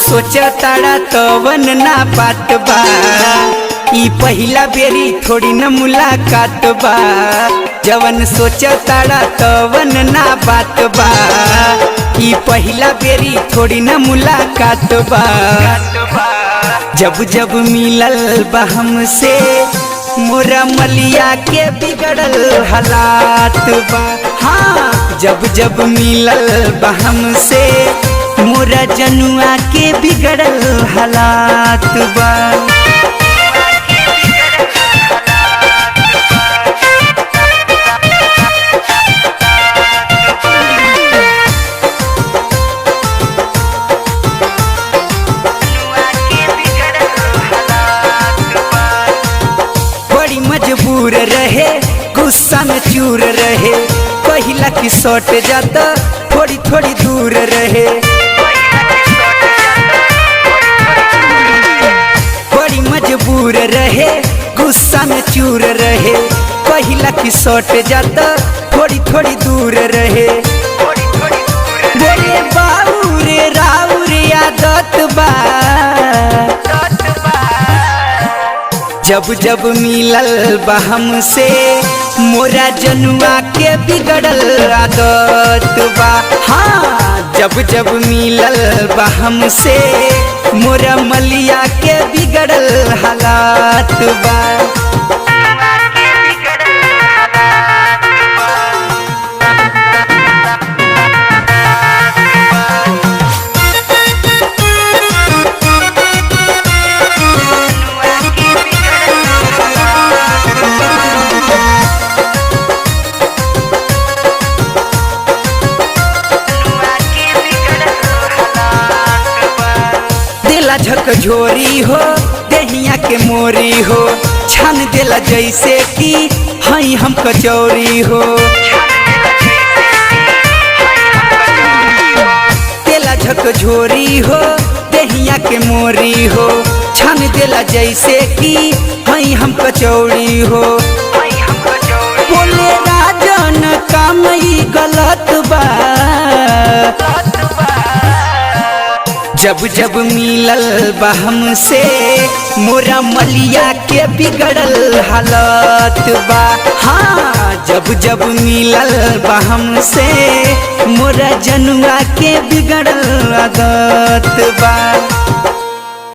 सोचा ताड़ा तवन ना बात बा, ई पहिला बेरी थोड़ी न मुलाकात बा। जवन सोचा ताड़ा तवन ना बात बा, ई पहिला बेरी थोड़ी न मुलाकात बा। जब जब मिलल बा हमसे मोरा मलिया के बिगड़ल हालात बा। हाँ, जब जब मिलल बा हमसे मोरा जनुआ के बिगड़ल हालात बा। बड़ी मजबूर रहे, गुस्सा में चूर रहे, पहिला की सट जाता थोड़ी थोड़ी दूर रहे। बड़ी मजबूर रहे, गुस्सा में चूर रहे, पहिला की सट जाता थोड़ी थोड़ी दूर रहे। बोले बाउरे राउरे आदत बा, जब जब मिलल बा हमसे मोरा जनुआ के बिगड़ल आदत बा। हाँ, जब जब मिलल बा हमसे मोरा मलिया के बिगड़ल हालात बा। झकझोरी हो दहिया के मोरी हो, छान देला जैसे कि हई हम कचौरी हो। देला झकझोरी हो दहिया के मोरी हो, छान देला जैसे कि हई हम कचौरी हो। बोले राजन काम ही गलत बा, जब जब मिलल बा हमसे मोरा मलिया के बिगड़ल हालत बा। हाँ, जब जब मिलल बा हमसे मोरा जनुआ के बिगड़ल आदत बा।